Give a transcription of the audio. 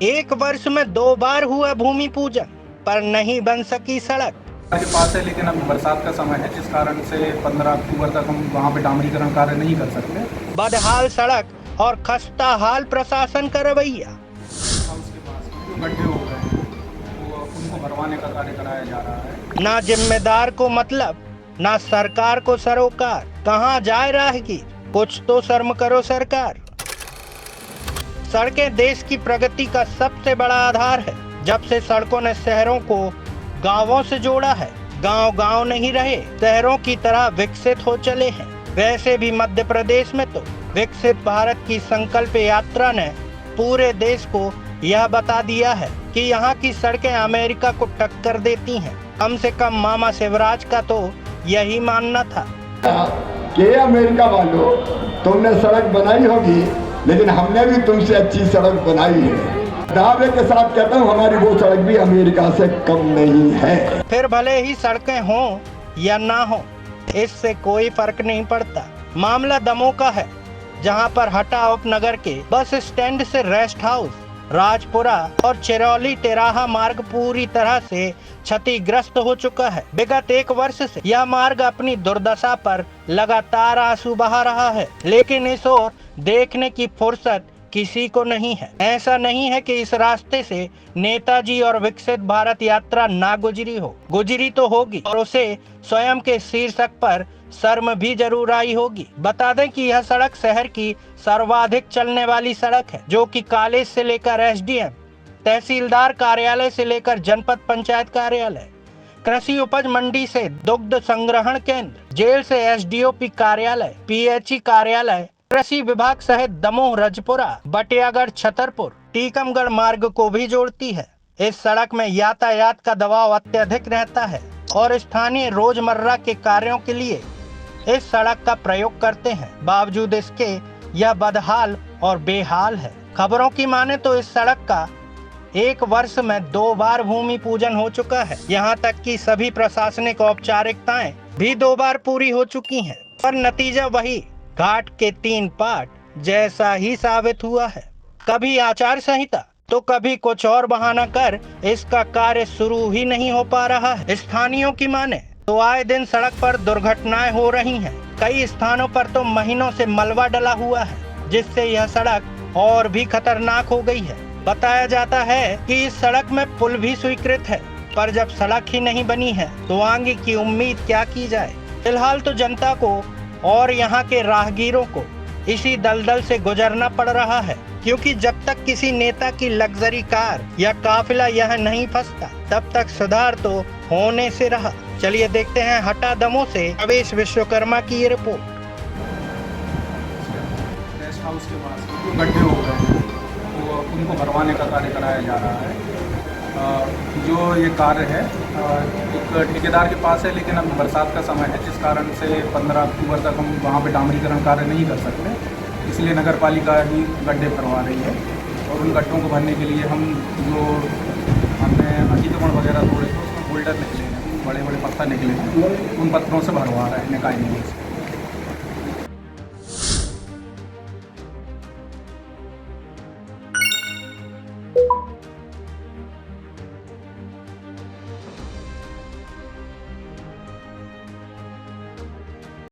एक वर्ष में 2 बार हुआ भूमि पूजन पर नहीं बन सकी सड़क। के पास है, लेकिन अभी बरसात का समय है, जिस कारण से 15 अक्टूबर तक हम वहाँ पे डामरीकरण कार्य नहीं कर सकते। बदहाल सड़क और खस्ता हाल प्रशासन का रवैया। उसके पास जो गड्ढे हो गए हैं वो उनको भरवाने का कार्य कराया जा रहा है। ना जिम्मेदार को मतलब, ना सरकार को सरोकार। कहाँ जाए राहगीर, कुछ तो शर्म करो सरकार। सड़कें देश की प्रगति का सबसे बड़ा आधार है। जब से सड़कों ने शहरों को गांवों से जोड़ा है, गांव गांव नहीं रहे, शहरों की तरह विकसित हो चले हैं। वैसे भी मध्य प्रदेश में तो विकसित भारत की संकल्प यात्रा ने पूरे देश को यह बता दिया है कि यहाँ की सड़कें अमेरिका को टक्कर देती हैं। कम से कम मामा शिवराज का तो यही मानना था कि अमेरिका वालों, तुमने सड़क बनाई होगी लेकिन हमने भी तुमसे अच्छी सड़क बनाई है। दावे के साथ कहता हूँ, हमारी वो सड़क भी अमेरिका से कम नहीं है। फिर भले ही सड़कें हों या ना हो, इससे कोई फर्क नहीं पड़ता। मामला दमोह का है, जहां पर हटा उपनगर के बस स्टैंड से रेस्ट हाउस, राजपुरा और चिरौली टेराहा मार्ग पूरी तरह से क्षतिग्रस्त हो चुका है। विगत 1 वर्ष से यह मार्ग अपनी दुर्दशा पर लगातार आंसू बहा रहा है, लेकिन इस ओर देखने की फुर्सत किसी को नहीं है। ऐसा नहीं है कि इस रास्ते से नेताजी और विकसित भारत यात्रा ना गुजरी हो, गुजरी तो होगी और उसे स्वयं के शीर्षक पर शर्म भी जरूर आई होगी। बता दें कि यह सड़क शहर की सर्वाधिक चलने वाली सड़क है, जो कि कॉलेज से लेकर एसडीएम, तहसीलदार कार्यालय से लेकर जनपद पंचायत कार्यालय, कृषि उपज मंडी से दुग्ध संग्रहण केंद्र, जेल से एसडीओपी कार्यालय, पीएचई कार्यालय, कृषि विभाग सहित दमोह, रजपुरा, बटियागढ़, छतरपुर, टीकमगढ़ मार्ग को भी जोड़ती है। इस सड़क में यातायात का दबाव अत्यधिक रहता है और स्थानीय रोजमर्रा के कार्यों के लिए इस सड़क का प्रयोग करते हैं। बावजूद इसके यह बदहाल और बेहाल है। खबरों की माने तो इस सड़क का 1 वर्ष में 2 बार भूमि पूजन हो चुका है। यहाँ तक कि सभी प्रशासनिक औपचारिकताएं भी 2 बार पूरी हो चुकी हैं, पर नतीजा वही घाट के 3 पाट जैसा ही साबित हुआ है। कभी आचार संहिता तो कभी कुछ और बहाना कर इसका कार्य शुरू ही नहीं हो पा रहा है। स्थानीयों की माने तो आए दिन सड़क पर दुर्घटनाएं हो रही हैं। कई स्थानों पर तो महीनों से मलबा डला हुआ है, जिससे यह सड़क और भी खतरनाक हो गई है। बताया जाता है कि इस सड़क में पुल भी स्वीकृत है, पर जब सड़क ही नहीं बनी है तो आगे की उम्मीद क्या की जाए। फिलहाल तो जनता को और यहाँ के राहगीरों को इसी दलदल से गुजरना पड़ रहा है, क्योंकि जब तक किसी नेता की लग्जरी कार या काफिला यह नहीं फंसता, तब तक सुधार तो होने से रहा। चलिए देखते हैं हटा दमोह से अवेश विश्वकर्मा की ये रिपोर्ट। रेस्ट हाउस के पास जो गड्ढे हो गए हैं वो उनको भरवाने का कार्य कराया जा रहा है। जो ये कार्य है एक ठेकेदार के पास है, लेकिन अभी बरसात का समय है, जिस कारण से 15 अक्टूबर तक हम वहाँ पे डामरीकरण कार्य नहीं कर सकते। इसलिए नगर पालिका ही गड्ढे भरवा रही है और उन गड्ढों को भरने के लिए हम जो हमने अतिक्रमण वगैरह तोड़े थे उसमें बोल्डर निकले हैं, बड़े बड़े पत्थर निकले हैं, उन पत्थरों से भरवा रहे हैं निकाय निधि से।